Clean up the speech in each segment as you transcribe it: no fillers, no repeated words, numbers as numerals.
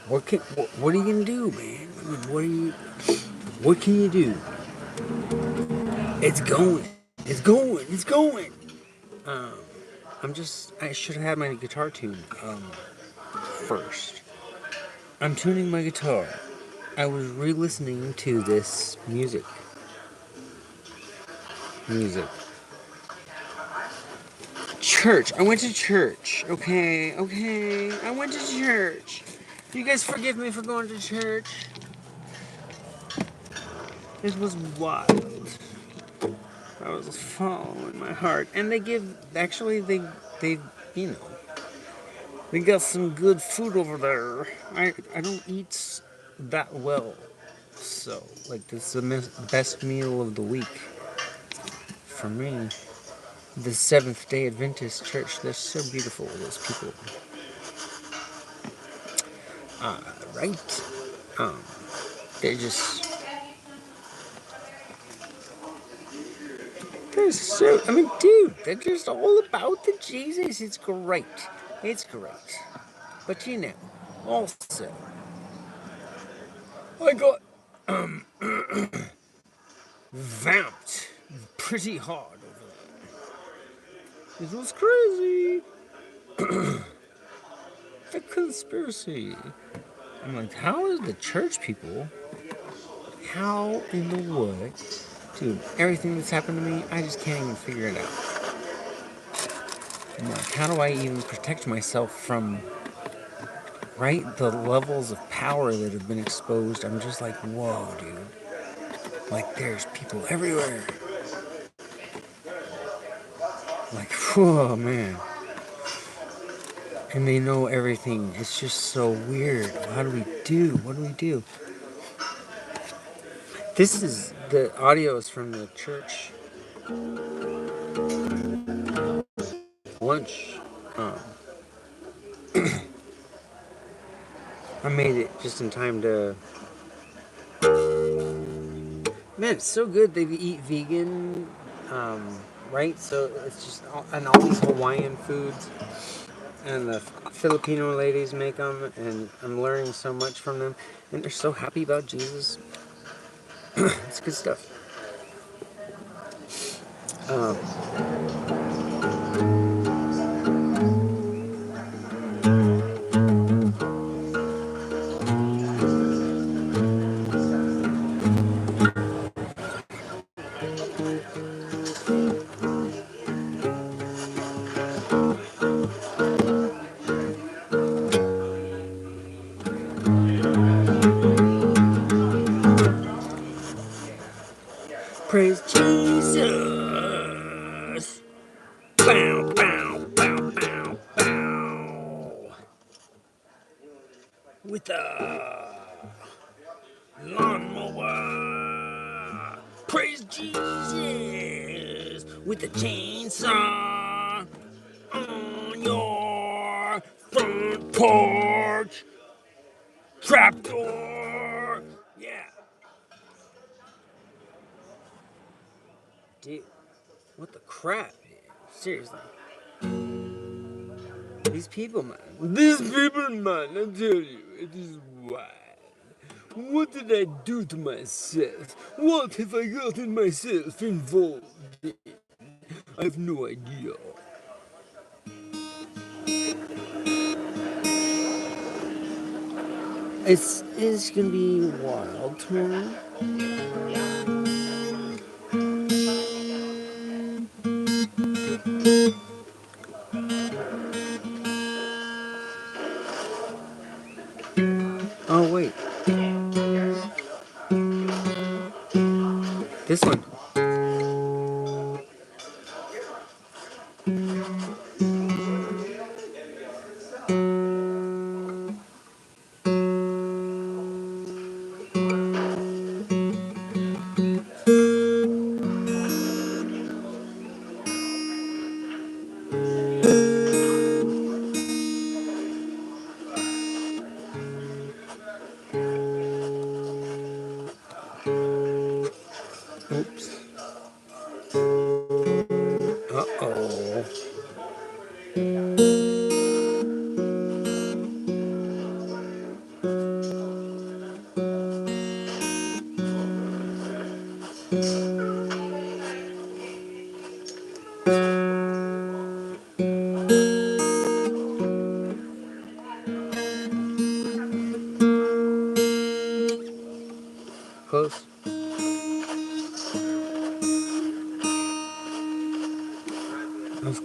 What are you gonna do, man? I mean, what can you do? It's going. It's going. It's going. Um, I should have had my guitar tuned first. I'm tuning my guitar. I was re-listening to this music. Church. I went to church. Okay. I went to church. You guys forgive me for going to church. It was wild. I was following my heart, and they you know they got some good food over there. I don't eat that well, so like this is the best meal of the week for me. The Seventh Day Adventist Church. They're so beautiful. Those people, right? Um, they're just they're so. I mean, dude, they're just all about the Jesus. It's great. It's great. But also, I got vamped pretty hard over that. It was crazy. The conspiracy. I'm like, how is the church people? How in the world? Dude, everything that's happened to me, I just can't even figure it out. I'm like, how do I even protect myself from, right, the levels of power that have been exposed? I'm just like, whoa, dude. Like, there's people everywhere. Like, whoa, man. And they know everything. It's just so weird. How do we do? What do we do? This is the audio is from the church lunch. Um, I made it just in time to. Man, it's so good. They eat vegan, right? So it's just and all these Hawaiian foods, and the Filipino ladies make them, and I'm learning so much from them, and they're so happy about Jesus. It's good stuff. Um, Praise Jesus. Bow, bow, bow, bow, bow. With a lawnmower. Praise Jesus. With a chainsaw on your front porch. Trapdoor. Yeah. Dude, what the crap, man? Seriously. These people, man. These people, man, I tell you, it is wild. What did I do to myself? What have I gotten myself involved in? I have no idea. It's gonna be wild tomorrow. Oh wait, this one. Oops. Uh oh.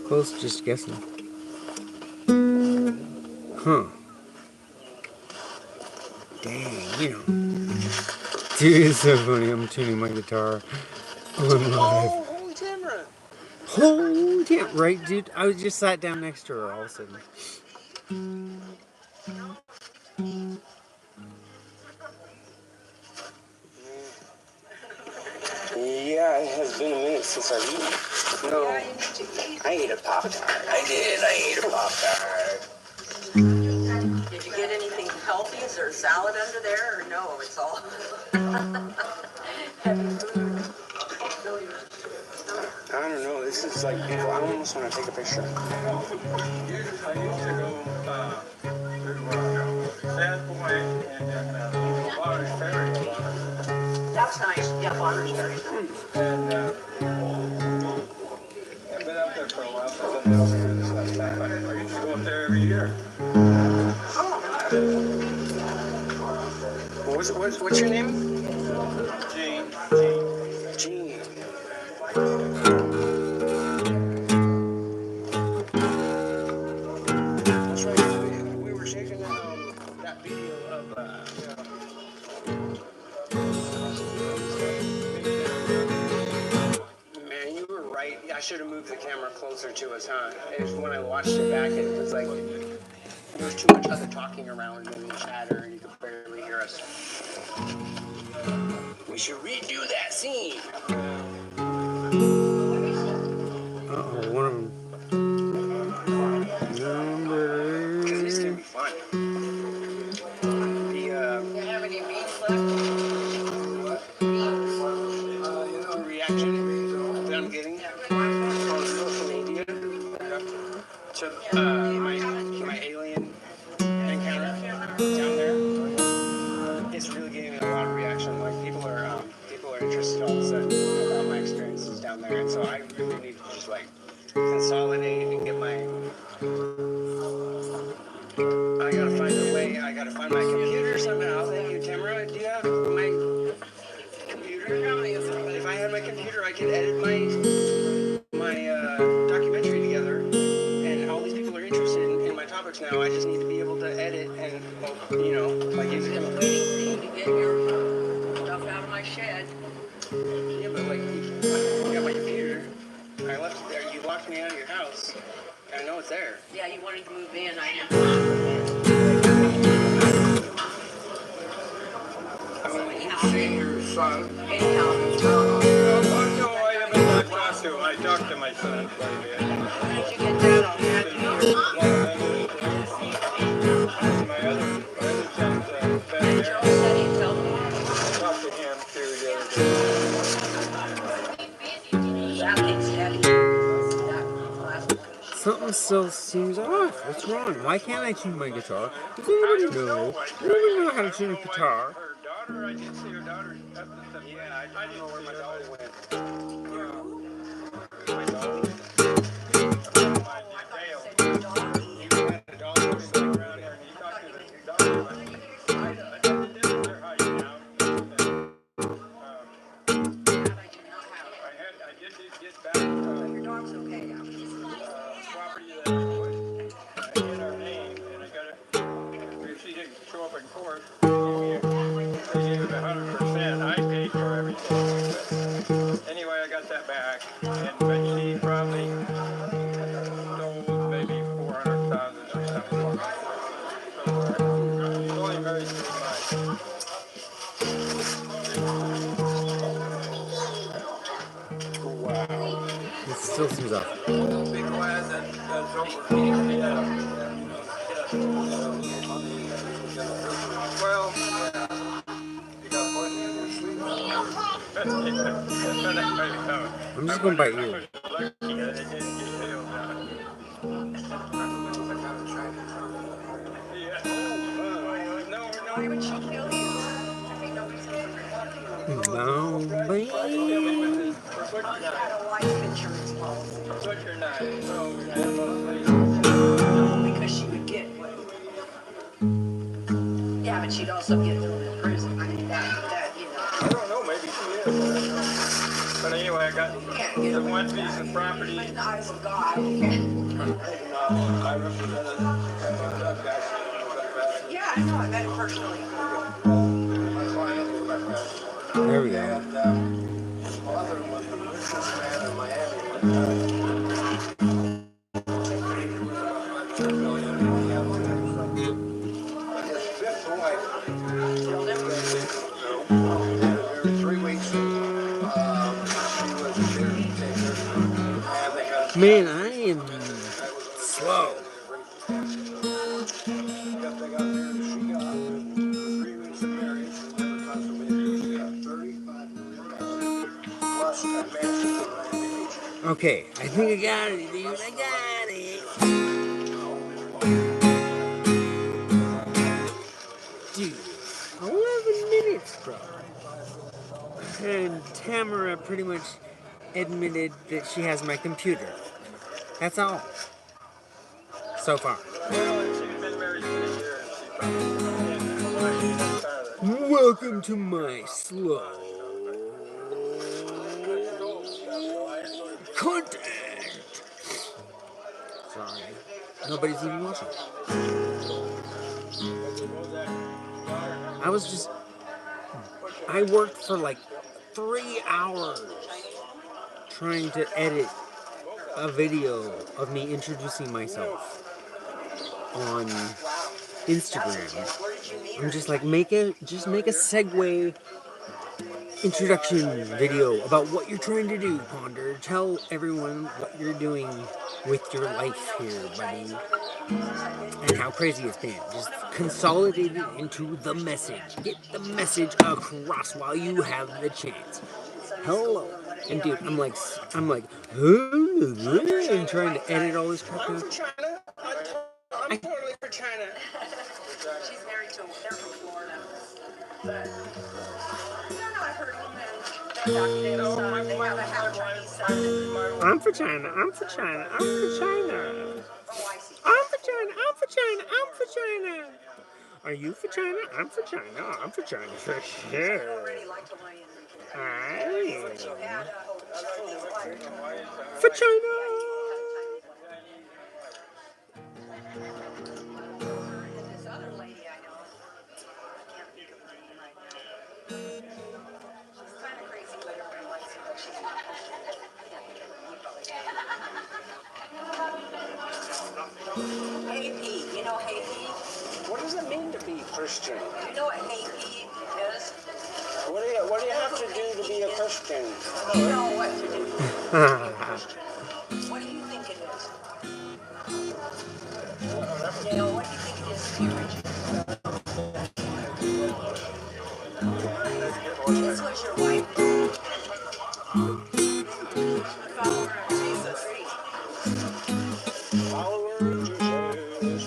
Close, just guessing. Huh. Dang, you know. Dude, it's so funny. I'm tuning my guitar on live. Oh, holy Tamara! Holy damn, right, dude? I was just sat down next to her all of a sudden. Yeah, it has been a minute since I've eaten. No, I ate a Pop-Tart. I ate a Pop-Tart. Did you get anything healthy? Is there a salad under there, or no? It's all heavy food. I don't know. This is like, I almost want to take a picture. I used to go to Sandpoint and Bonner's Ferry a lot. That's nice. Yeah, Bonner's very nice. And I've been up there for a while, so something else to do this last time. I used to go up there every year. What's your name? Gene. Gene. That's right. We were shaking that video of. Man, you were right. I should have moved the camera closer to us, huh? When I watched it back, it was like there was too much other talking around and chatter, and you could barely hear us. We should redo that scene. Uh-oh, one of them. Because this can be fun. Do you have any meat left? The reaction that I'm getting on social media to my alien encounter down there. It's really getting a lot of reaction. Like people are interested all of a sudden about my experiences down there, and so I really need to just like consolidate and get my. I gotta find a way. I gotta find my computer somehow. Thank you, Tamara. Do you have my computer? If I had my computer, I could edit my documentary together. And all these people are interested in my topics now. I just need to be able to edit and, like use it. Waiting for you to get your stuff out of my shed. Yeah, but like, you got my computer. I left it there. You locked me out of your house. I know it's there. Yeah, you wanted to move in. I didn't. See your son. Anyhow, No, I haven't talked to him. I talked to my son quite a bit. how did you get that on that? My other son's Joe said he told me. I talked to him too the other day. That thing's heavy. That last one. Something still seems off. What's wrong? Why can't I tune my guitar? Does anybody know? Anybody know how to tune a guitar? Her daughter, I did see her daughter up at the. Yeah, I didn't know where my dollar went. My daughter. Your dog's okay, yeah. Property that was in our name, and I got it. If she didn't show up in court, they gave it 100%. I paid for everything. But anyway, I got that back, but she probably stole maybe 400,000 or something. So she's only married 3 months. It still seems off. Big glad that's over. Well, you got plenty in your sleep. I'm just going by ear. Lucky that it didn't get nailed down. Yeah. No. Why would she kill you? I mean, nobody's ever recording you. No, baby. Had a life insurance policy. Butcher knife. No, Because she would get what? Yeah, but she'd also get thrown in prison. I mean, that, I don't know, maybe she is. But anyway, I got the one piece of property. In the eyes of God. I represented that guy. Yeah, I know. I met him personally. My client, my friend. There we go. And his father was a businessman in Miami. His fifth wife, every 3 weeks, she was a caretaker, and they got Man, I am slow. They got married, she got 3 weeks of marriage, never consummated. She got $35 million plus a mansion in Miami Beach. Okay, I think I got it, dude. I got it. Dude, 11 minutes, bro. And Tamara pretty much admitted that she has my computer. That's all. So far. Well, she's been married 3 years. She probably Welcome to my slow content. Sorry. Nobody's even watching. I worked for like 3 hours trying to edit a video of me introducing myself on Instagram. I'm just like, make a segue introduction video about what you're trying to do, Ponder. Tell everyone what you're doing with your life here, buddy, and how crazy it's been. Just consolidate it into the message. Get the message across while you have the chance. Hello. And dude, I'm like, I'm trying to edit all this crap I'm out. for China. I'm totally for China. She's married to him. They're from Florida. No, I've heard of them. They have a half Chinese son. I'm for China. I'm for China. I'm for China. Oh, I see. I'm for China. I'm for China. I'm for China. Are you for China? I'm for China. I'm for China for I sure. already liked Hawaiian. I Yeah, for China. this other lady I know, I can't think of her name right now. She's kind of crazy, but everybody likes her, but she's not. Hey Pete, you know Hey Pete? What does it mean to be Christian? You know what Hey Pete is? What do you have to do to be a Christian? You know what to do. What do you think it is? Dale, what do you think it is to be rich? This was your wife. Follower of Jesus. Follower of Jesus.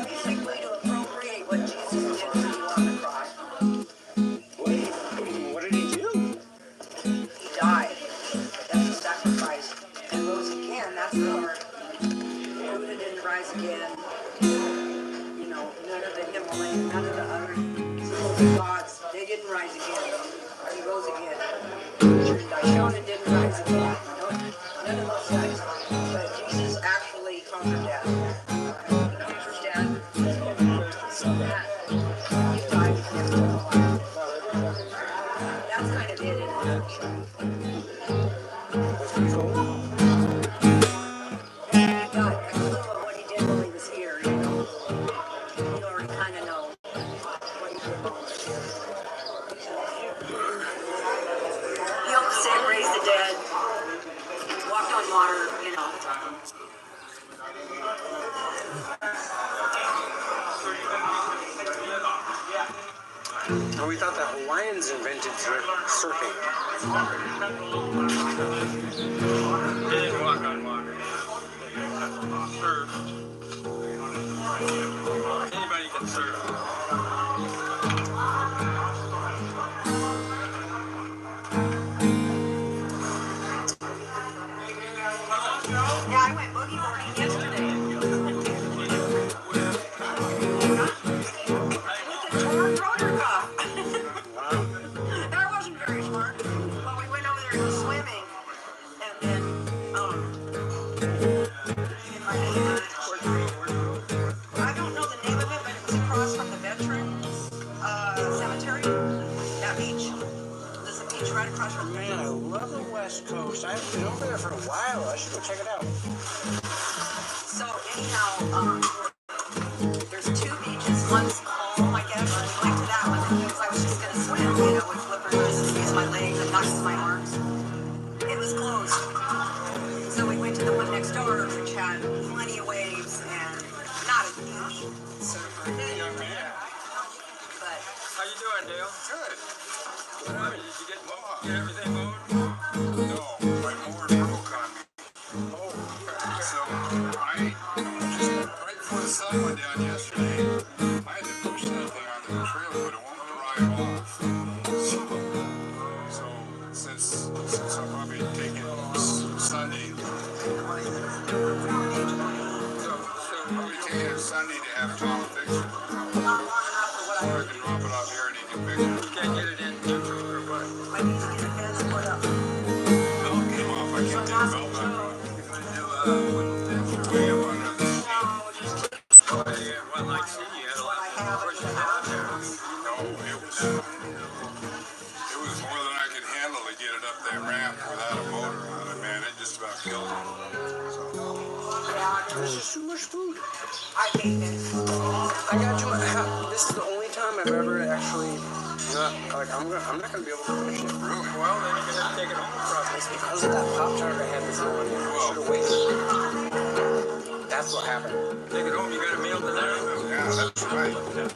Basically to appropriate what Jesus did for you on the cross. What did he do? He died. That's a sacrifice. And rose again. That's the part. Buddha didn't rise again. You know, none of the Himalayan, none of the other gods, they didn't rise again. He rose again. Daishona didn't rise again. None of those guys. But Jesus actually conquered death. He conquered death. So that he died for everyone. That's kind of it in a nutshell. Got a clue of what he did while he was here, you know. You already kind of know what he did while he was here. Healed the sick, raised the dead, walked on water, you know. Oh, we thought the Hawaiians invented surfing. They didn't walk on water. Surf. Anybody can surf. Yeah, I went boogie boarding yesterday. Beach right across from Man, I love the West Coast. I haven't been over there for a while. I should go check it out. So anyhow, there's two beaches. One's home, I guess. And we went to that one because I was just gonna swim, you know, with flippers, just use my legs and not use my arms. It was closed. So we went to the one next door, which had plenty of waves and not a huge surfer. But How you doing, Dale? Good. What happened? Did you get everything mowed? No, my mower broke on me. Oh, So I just right before the sun went down yesterday, I had to push that thing onto the trailer, but it won't drive off. So since I'll probably take it Sunday, I'm gonna take it Sunday to have Tom fix it. not long enough for what I I can drop it off here and he can fix it. you can't get it in neutral or what? I need to get a fence put up. Belt came off. I can't take the belt back on. Way up under the seat. Well, I see you had a lot of pushing it out there. No, it was more than I could handle to get it up that ramp without a motor on it, man. It just about killed me. There's just too much food. I hate it. I got you. This is the only time I've ever actually not like I'm not gonna be able to finish it. Really? Well, then you're gonna have to take it home probably. It's because of that Pop-Tart I had this morning. I should have waited. That's what happened. Take it home. You got a meal tonight? Yeah, that's right. Yeah.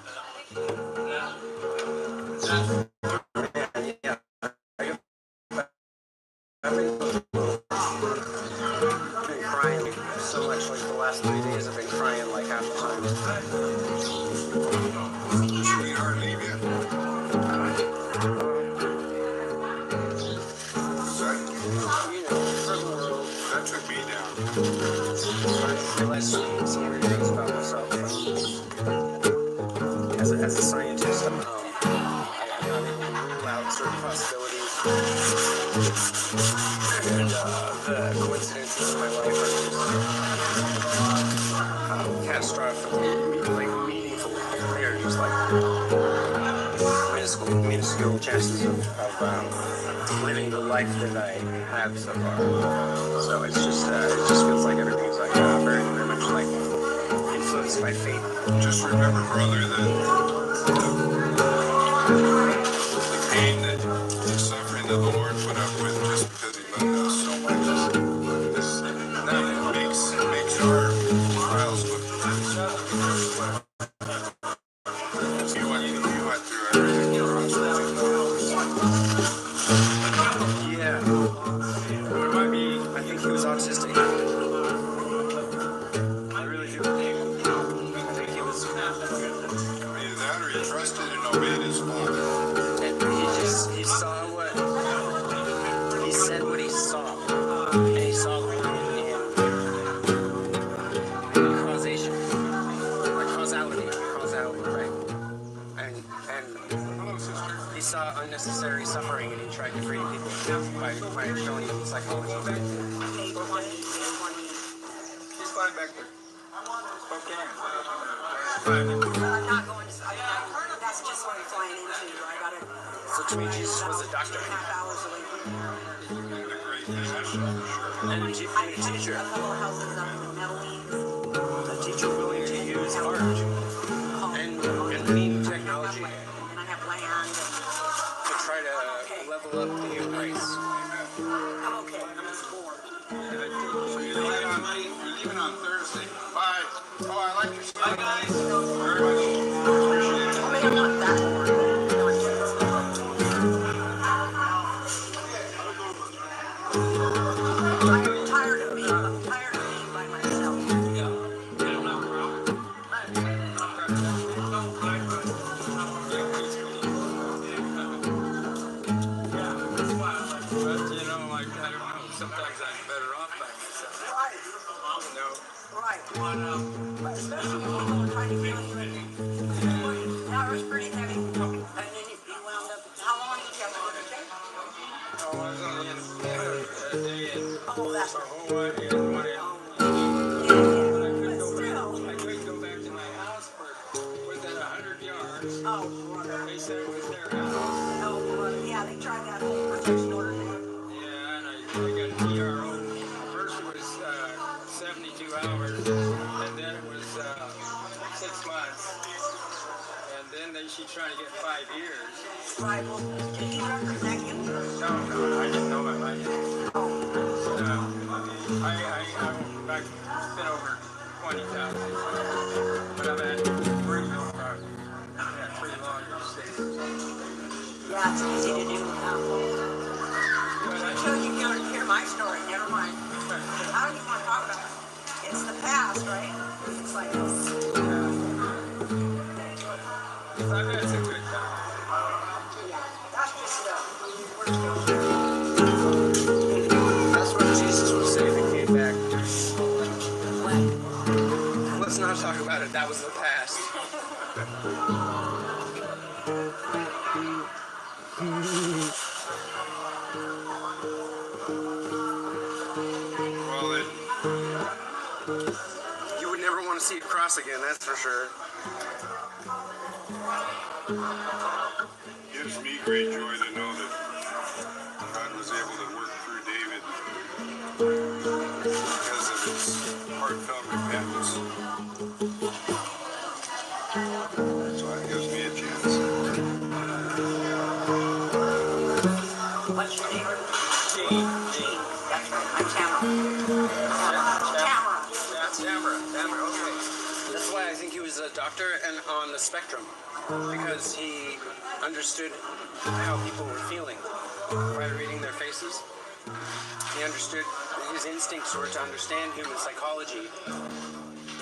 I've been crying so much like the last 3 days. I've been crying like half the time. Sweetheart, leave you. You know, for the world. That took me down. I realized some weird things about myself. As a scientist, I'm able to rule out certain possibilities. And the coincidences of my life are just catastrophic, like meaningful. They're just like minuscule chances of living the life that I have so far. So it's just it just feels like everything's like very much like influenced by fate. Just remember, brother, that the pain that the suffering that the Lord put up with just because He loved us so much, makes our trials look you went through everything. Yeah. I think he was autistic. I really do. I think he was. Either that or he trusted and obeyed his father. And he saw what he said what he saw, and he saw the causation, or causality, right? And Hello, sister. he saw unnecessary suffering, and he tried to free people by showing them psychology. He's flying back there. Okay. I'm not going to. That's just what I'm flying into. I gotta. So to me, Jesus was a doctor 2.5 hours away from here. And a great physician, for sure. and a I teacher, a couple houses up in the Netherlands. a teacher willing to use art and lean technology And I have land. to try to level up the human race. I'm okay. I'm just bored. So you're leaving on Thursday. Bye. Oh, I like your stuff. Bye, guys. Very much. Appreciate it. I mean, I'm not that bored. I'm tired of being by myself. But, you know, like, I don't know. Sometimes I'm better off by myself. Right. No. Right. But especially when people are trying to kill you. That was pretty heavy. And then you wound up. How long did you have to live in jail? Oh, I was only in a day in Oh, that's Hawaii and one in. But still. I couldn't go back to my house for within 100 yards. Oh, brother. They said it was their house. Oh, brother. Yeah, they tried that whole shorter now. Yeah, and I got an ERO. First it was 72 hours, and then it was 6 months, and then she's trying to get 5 years. Right, well, did he represent you? No, I didn't know my money. I've been over 20,000, but I've had 3 longer stays. Yeah, it's easy to do now. Until you hear my story, never mind. How do you want to talk about it? It's the past, right? It's like, I've had some good times. yeah, that's just we're That's what Jesus was saying and came back. when? Let's not talk about it. That was the past. Well, you would never want to see it cross again, that's for sure. Gives me great joy to know that God was able to work through David because of his heartfelt repentance. So that gives me a chance. What's your name? Gene. That's right, I'm Tamara. Tamara, okay. That's why I think he was a doctor and on the spectrum, because he understood how people were feeling by reading their faces. He understood, his instincts were to understand human psychology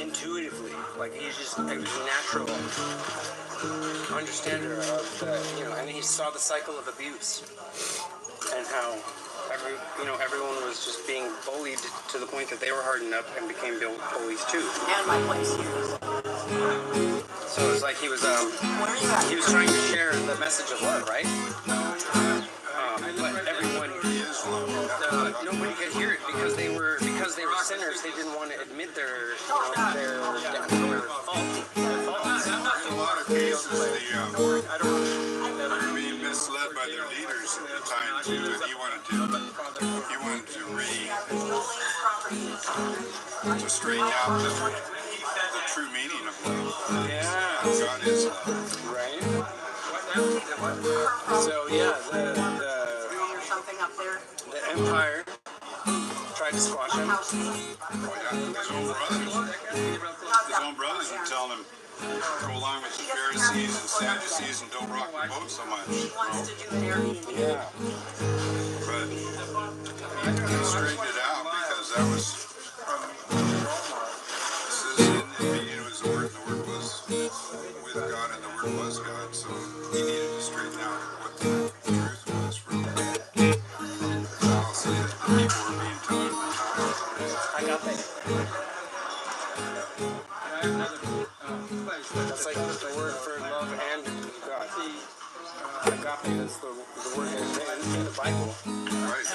intuitively, like he was a natural understander of and he saw the cycle of abuse and how everyone was just being bullied to the point that they were hardened up and became bullies too. And my place here. So it's like he was Where are you at? trying to share the message of love, right? But everyone, nobody could hear it because they were sinners. They didn't want to admit their faults. In a lot of cases, they're being misled by their leaders at the time too, and he wanted to straighten out the true meaning of love. Yeah. God is love. Right. So yeah, Or something up there? the empire tried to squash him. Oh yeah, his own brothers would tell him, go along with the Pharisees and Sadducees and don't rock the boat so much. He wants to do an Airbnb. Yeah. But he straightened it out because that was, it says in the beginning was the Word, and the Word was with God, and the Word was God. So he needed to straighten out what the truth was for them. I'll say that the people were being taught. I got that. I have another place. That's like the word for love and God. Agape is the word in the Bible. Right.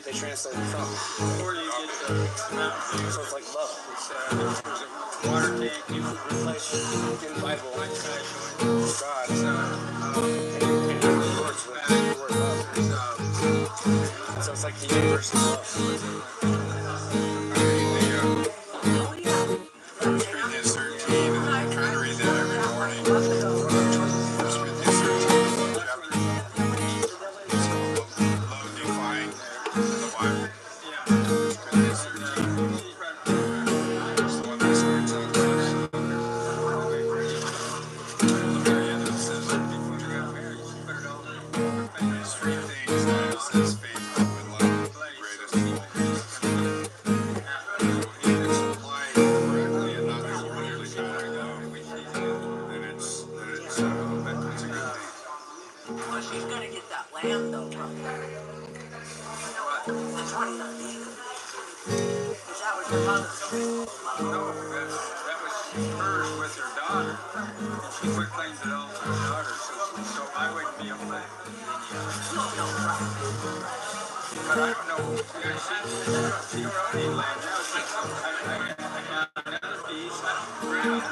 They translate it from. Before you get to the mountain, So it's like love. there's a water tank. You can replace In the Bible, like God and it works with the word love. So it's like the universe is love. Corinthians 13, and I try to read that every morning. 1 Corinthians 13, chapter. It's called Love Defined in the Bible. 1 Corinthians 13. It's the one that starts out with there's 3 things that it says faith, hope, and love. Greatest of all. If it's applied correctly and not overly kind of love, then it's a good thing. Well, she's gonna get that land though, probably. The 2019. Because that was your mother's. No, that was hers with her daughter, and she quit claims it all to her daughter, so I wouldn't be able to. But I don't know. She don't own any land now. I got another piece. Ground.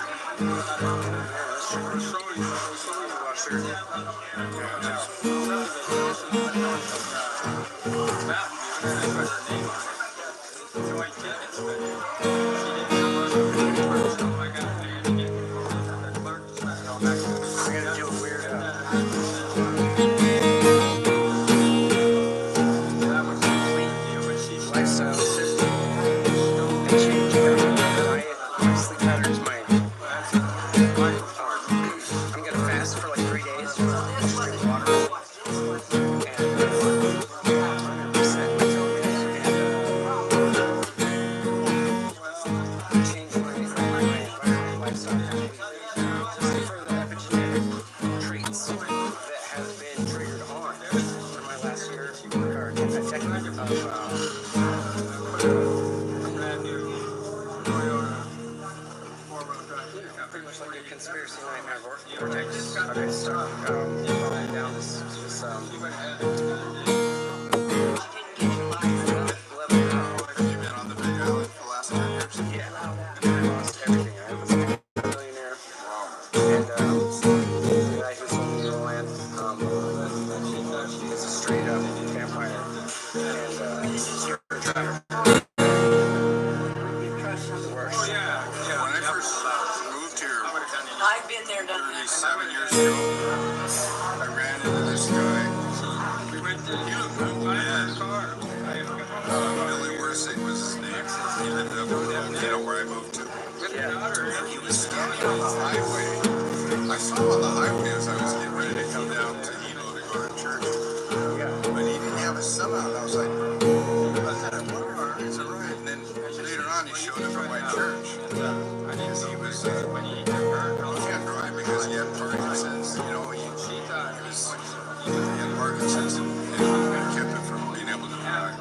We're showing. brand new Toyota four-wheel drive. Pretty much like a conspiracy nightmare vortex. Okay, start going down this Have you been on the Big Island for the last 10 years? yeah. I lost everything. I was a millionaire. Wow. And the guy who sold me the land, he's a straight up vampire. And you're a driver. The worst. Oh yeah, yeah. When I first moved here I've been there, done that. 37 years ago, I ran into this guy. We went to you. I had a car. Billy Worsing was his name. He lived up in where I moved to. With your daughter. He was standing on the highway. I saw him on the highway as I was getting ready to come down to Hilo to go to church. But he didn't have his son out. I was like, I wonder, it's all right. And then later on, he showed up at my church. Because he was, he can't drive because he had Parkinson's. You know, he had Parkinson's and kept him from being able to drive.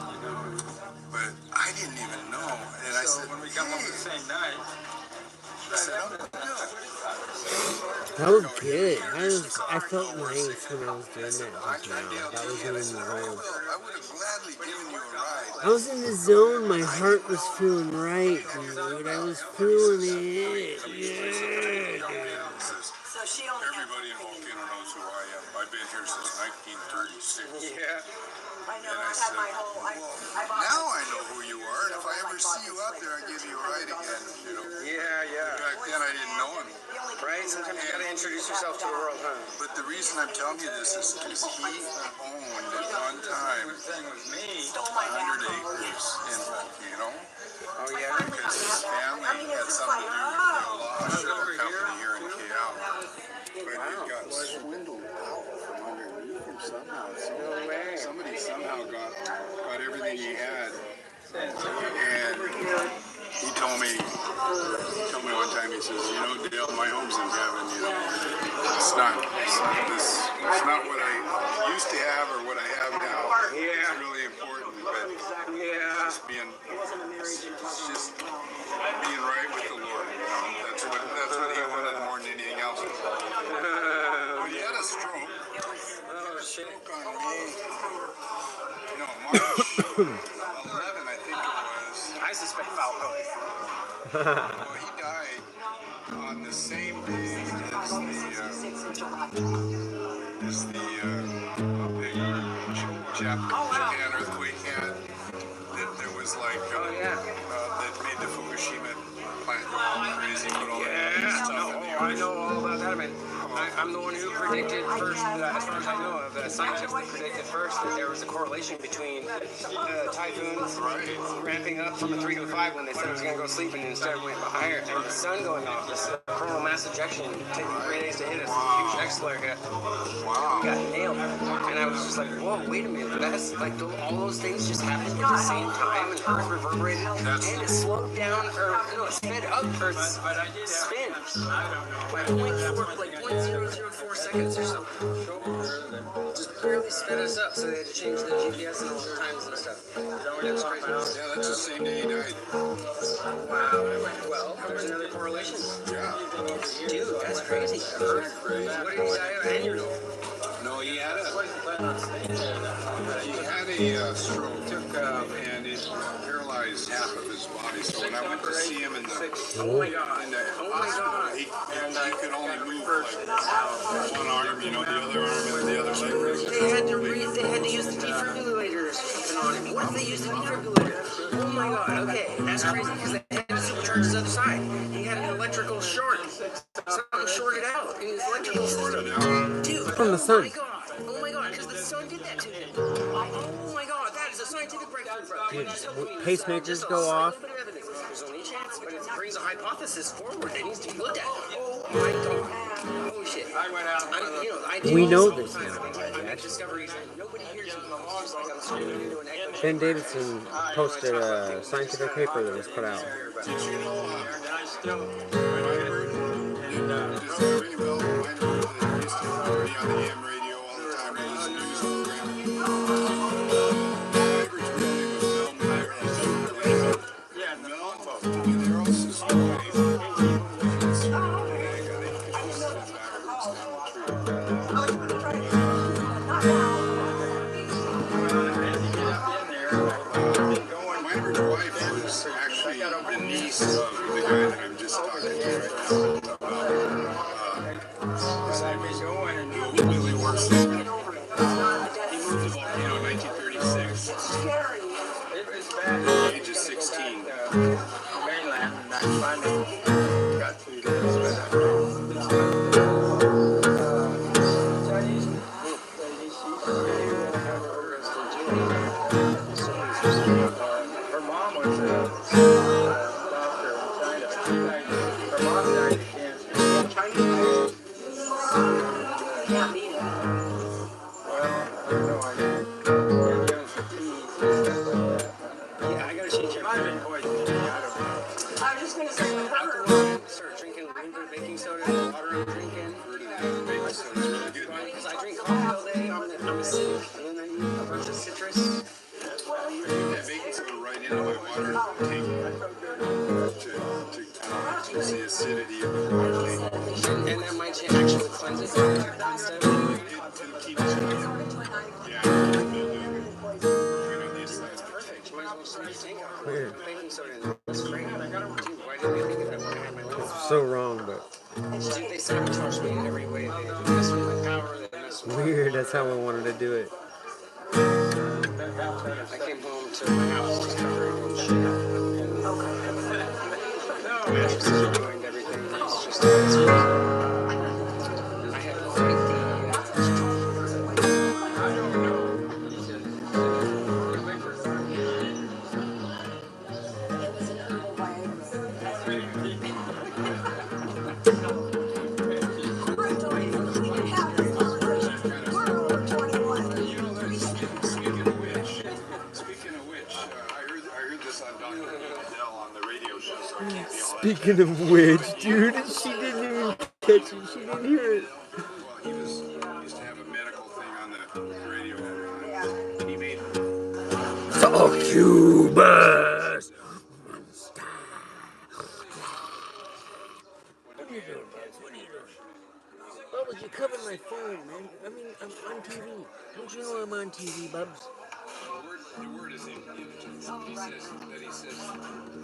But I didn't even know. And I So said, when we come up the same night, I said, oh, no. That was good. I felt nice when I was doing that just now. That was in the zone. I would have gladly given you a ride. I was in the zone. My heart was feeling right, dude. I was feeling it. Yeah. So she only had Everybody in Volcano knows who I am. I've been here since 1936. Yeah. I know, And I I had said, my whole, I bought now I know who you are, and if I ever see you out there, I'll give you a ride again. You know, Yeah. back then I didn't know him. Right? Sometimes you gotta introduce yourself to the world, huh? But the reason I'm telling you this is because he owned at one time thing was me. 100 acres in Volcano. Oh yeah. Because his family had something to do with the law sugar company here in KL. But it got swindled out from underneath him somehow. So No way. somebody somehow got everything he had. And he told me one time, he says, you know, Dale, my home's in heaven, you know. It's not what I used to have or what I have now. Yeah. It's really important, but Yeah. just being right with the Lord, you know. That's what he wanted more than anything else. But he had a stroke. Oh shit. On me. No, March 11, I think it was. I suspect foul play. Well, he died on the same day as the big Japan earthquake had. That there was like, that made the Fukushima plant go crazy, put all that stuff in the I know all about that. I mean, I'm the one who predicted first, as far as I know of, scientifically predicted first that there was a correlation between typhoons ramping up from a 3 to a 5 when they said it was going to go sleep and instead it went higher, and the sun going off, this coronal mass ejection taking 3 days to hit us, huge X-flare hit. We got nailed. And I was just like, whoa, wait a minute, that's like all those things just happened at the same time, and Earth reverberated, and it slowed down, or no, it sped up Earth's spin by 0.004 seconds or something. Just barely sped us up, so they had to change the GPS and all the times and stuff. That's crazy. Yeah, that's the same day he died. Wow. Well, there's another correlation. Yeah. Dude, that's crazy. What did he die of? Aneurysm. No, he had a stroke, and it paralyzed half of his body. So when I went to see him in the hospital, he could only move like one arm, you know, the other arm and the other leg. They had to use the defibrillator or something on him. What if they used the defibrillator? Oh my god, okay, that's crazy because they had to supercharge his other side. He had an electrical short. Something shorted out in his electrical system. Dude, From the sun. Oh my god, because the sun did that to him. Oh my god, that is a scientific breakthrough, bro. Dude, pacemakers go off. There's only a chance, but it brings a hypothesis forward that needs to be looked at. Oh my god. Oh shit. I went out. I do We know this this now. I make discoveries that nobody hears me. It's like I'm screaming into an echo. Ben Davidson posted a scientific paper that was put out. Did you know And I still. Does it ring a bell? I know that he used to be on the AM radio all the time. It was a news program. Viber's real east. The guy that I'm just talking to right now about I'd be going and Willie works there. Get over it. It's not a He death moved to Volcano in 1936. It's scary. it's bad. Age of 16. Mainland, and I finally got through this. Chinese, her mom was a doctor in China. Her mom died of cancer. Chinese. Can't beat it. Well, I don't know. I got young fatigues and stuff like that. Yeah, I gotta change She it. might have been poisoned. I don't know. I was just gonna say with her. Alcohol, start drinking winter baking soda, the water I'm drinking. Heard of that? Baking soda's really good. Because I drink coffee all day, I'm acidic, and then I eat a bunch of citrus. I put that baking soda right into my water tank to reduce the acidity of the water tank. And that might actually cleanse it and stuff. It keeps yeah, That's perfect. You might as well just make a tank out of it. Baking soda in there. That's great. Dude, why didn't I think of that when I had my life? So wrong, but Dude, they sabotage me in every way. They mess with my power. They mess with weird. That's how I wanted to do it. I came home to my house just covered in shit. And the mattresses ruined everything. It's just, it's crazy. I had quite It was an herbal way. We can have this conversation. We're over 21. Speaking of which, I heard this on Dr. Adele on the radio show, so I can't be all that. Speaking of which, dude, she didn't even catch it. She didn't hear it. Well, he used to have a medical thing on the radio. Yeah. He made Succubus. Bubbles, you covered my phone, man. I mean, I'm on TV. Don't you know I'm on TV, Bubs? the word is in images. He says,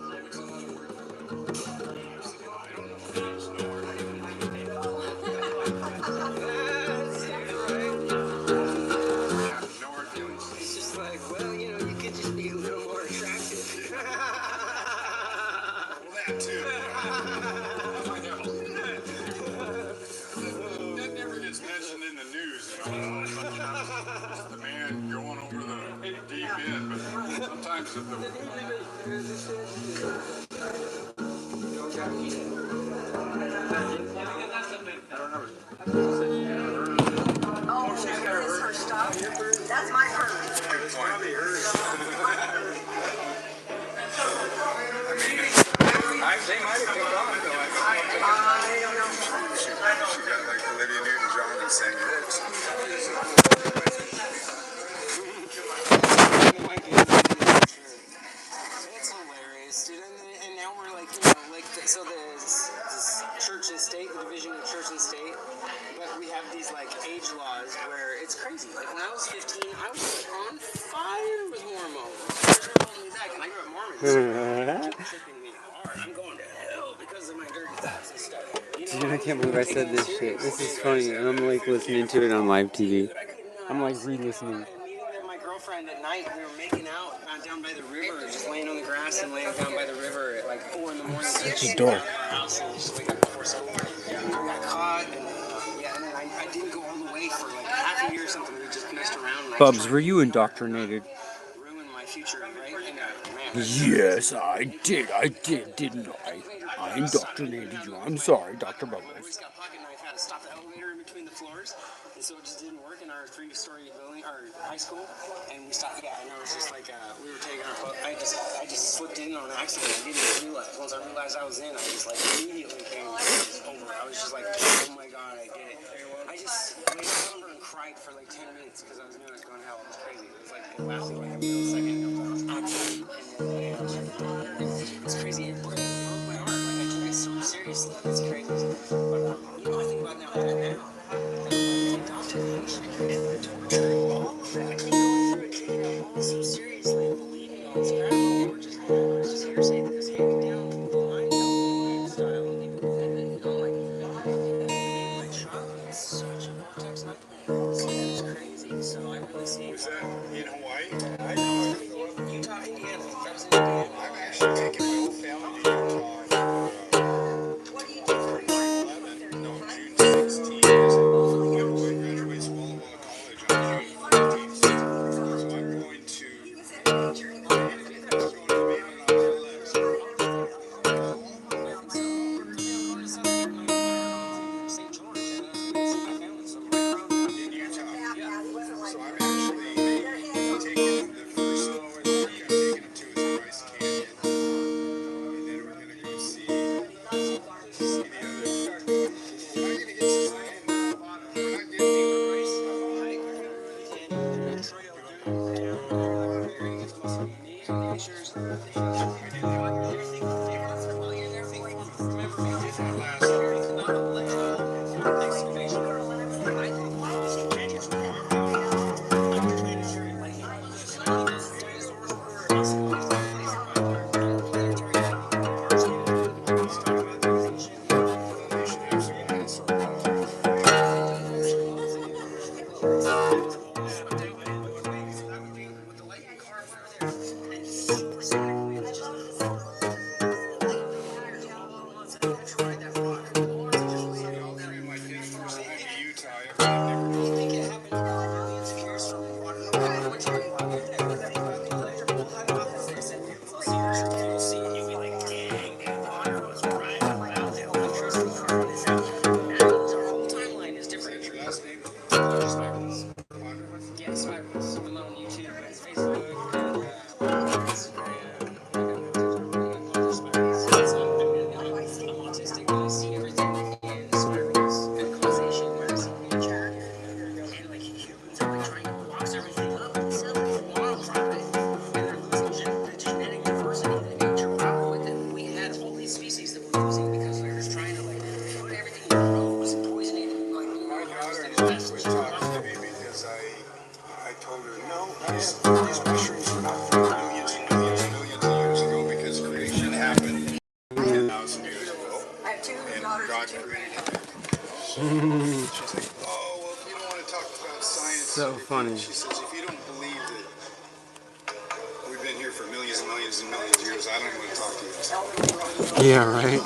what's another word for that? I don't know. There's no word. Yeah, no hard feelings. It's just like, well, you know, you could just be a little more attractive. Well, that too. That never gets mentioned in the news, you know. Just the man going over the deep end, but sometimes Oh, this is her stuff. That's my permit. good point. They might have picked on it, though. I don't know. She got like Olivia Newton-John and sang lyrics. It's hilarious, dude. And now we're like, you know, like, so there's this church and state, the division of church and state, but we have these like age laws where it's crazy. Like when I was 15, I was like on fire with hormones. They're holding me back, and I grew up Mormon. So it's tripping me hard. I'm going to hell because of my dirty thoughts and stuff. You know, Dude, I can't believe I said this shit. This is funny, and I'm like listening to it on live TV. I'm like re-listening. I had a meeting with my girlfriend at night. We were making out down by the river, just laying on the grass and laying down by the river at like 4 in the morning. Such a dork. House and just wake up before school. I got caught, and yeah, and then I didn't go all the way for like half a year or something. We just messed around. And Bubs, were you indoctrinated? ruined my future, right? And man, Yes, I did, didn't I? I indoctrinated you. I'm sorry, Dr. my Bubbles. Boy Scout pocket knife had to stop the elevator in between the floors, and so it just didn't work in our 3-story building, our high school. And we stopped. Yeah, and it was just like we were taking our. I just slipped in on accident. I didn't realize. Once I realized I was in, I just like immediately came over. I was just like, oh my god, I did it. I just laid over and cried for like 10 minutes because I was knew I was going to hell. It was crazy. It was like it lasted like a millisecond. I was actually, and it's crazy. It broke my heart. Like I took it so seriously. It's crazy. But you know, I think about now. Torture, all of that. I can't go through it, taking it all so seriously, believing all this crap. It was just hearsay that was handed down. In Hawaii, Utah, Indiana. That was in Indiana. I've actually taken my whole family to Utah for What do you do for your 11, no, June 16th. My boy graduates Walla Walla College on June 14th. So I'm going to. He was in nature. I'm going to Maine and St. George, and my family, so right around there. in Utah. Yeah, he wasn't like So I'm actually taking the first park I'm taking him to is Bryce Canyon. And then we're going to go see the other. We're not going to get to see it. We're not getting Yes, I was. I'm on YouTube and Facebook and Instagram. I'm autistic and I see everything in spirals and causation where it's in nature. And like humans are like trying to box everything up and sell it for profit. And they're losing the genetic diversity that nature brought with it. We had all these species that we're losing because we were just trying to like put everything in grows and poison it. Like, my daughter was talking to me because I told her, no, these mushrooms are not from millions and millions and millions of years ago because creation happened 10,000 years ago. I have two And daughters God and two created granddaughters. it. She's like, oh, well, if you don't want to talk about science. So funny. She says, if you don't believe that we've been here for millions and millions and millions of years, I don't want to talk to you. Yeah, right.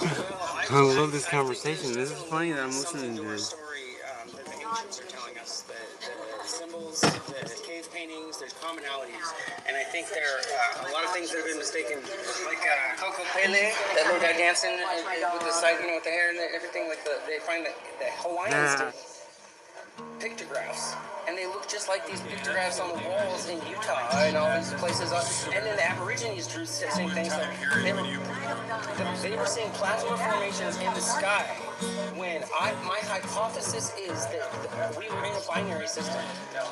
I love this conversation. This is funny that I'm listening to this. Story that the ancients are telling us, the symbols, the cave paintings, there's commonalities, and I think there are a lot of things that have been mistaken, like Coco Pele, that little guy dancing with the side, with the hair and everything. Like they find that the Hawaiians did pictographs, and they look just like these pictographs on the walls in Utah and all these places. And then the Aborigines drew the same things. Like they were seeing plasma formations in the sky. When my hypothesis is that we were in a binary system.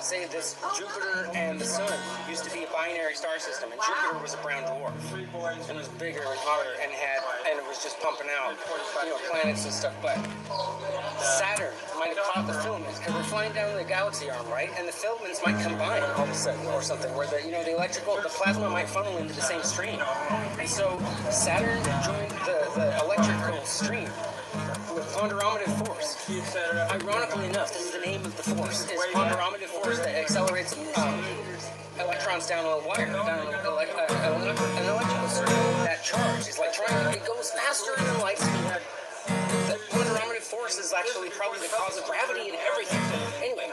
Say this Jupiter and the Sun used to be a binary star system, and Jupiter was a brown dwarf, and it was bigger and hotter, and it was just pumping out, planets and stuff. But Saturn might have caught the filaments because we're flying down the galaxy arm, right? And the filaments might combine all of a sudden, or something, where the the plasma might funnel into the same stream. And so Saturn joined the electrical stream with ponderometric force. Ironically enough, this is the name of the force, is ponderometric force that accelerates electrons down a wire, down an electrical circuit. That charge is like it goes faster than light speed. The ponderometric force is actually probably the cause of gravity and everything. Anyway,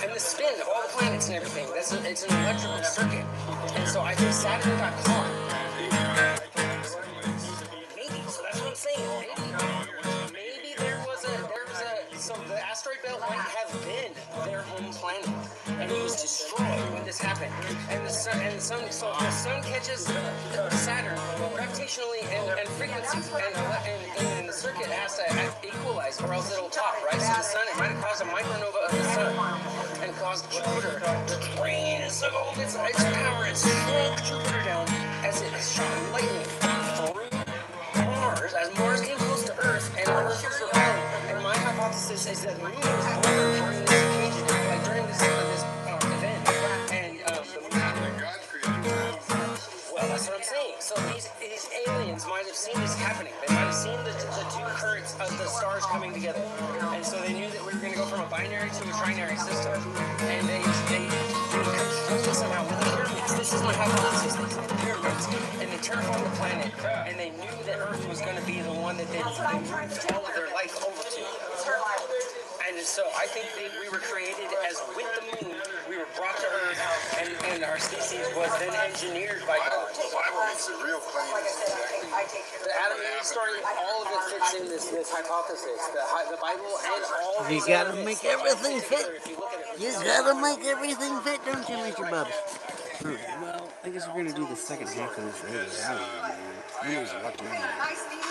and the spin of all the planets and everything, it's an electrical circuit. And so I think Saturn got caught. Maybe, so that's what I'm saying. Maybe there was so the asteroid belt might have been their home planet, and it was destroyed when this happened. And the sun catches Saturn gravitationally and frequency, and the circuit has to equalize, or else it'll top, right? So the sun, it might have caused a micronova of the sun, and caused Jupiter to drain its power and shrunk Jupiter down as it shot lightning through Mars, as Mars came close to Earth, and Earth was rebelling. And my hypothesis is that the moon was born during this occasion, like during this event. And the moon. God created. Well, that's what I'm saying. So these aliens might have seen this happening. They might have seen the two currents of the stars coming together. And so they knew that we were going to go from a binary to a trinary system. And they confronted original hypothesis. They pyramids, and they terraformed the planet, and they knew that Earth was going to be the one that they moved all of their life over to. And so I think we were created as with the moon. We were brought to Earth, and our species was then engineered by God. The Bible makes it real plain. The Adam and Eve story, all of it fits in this hypothesis. The Bible and all of You these gotta other make bits everything together. fit. If you look at it, You gotta make everything fit, don't you, Mr. Bubs? Well, I guess we're gonna do the second half of this later. I don't know. Who knows what, man. Nice meeting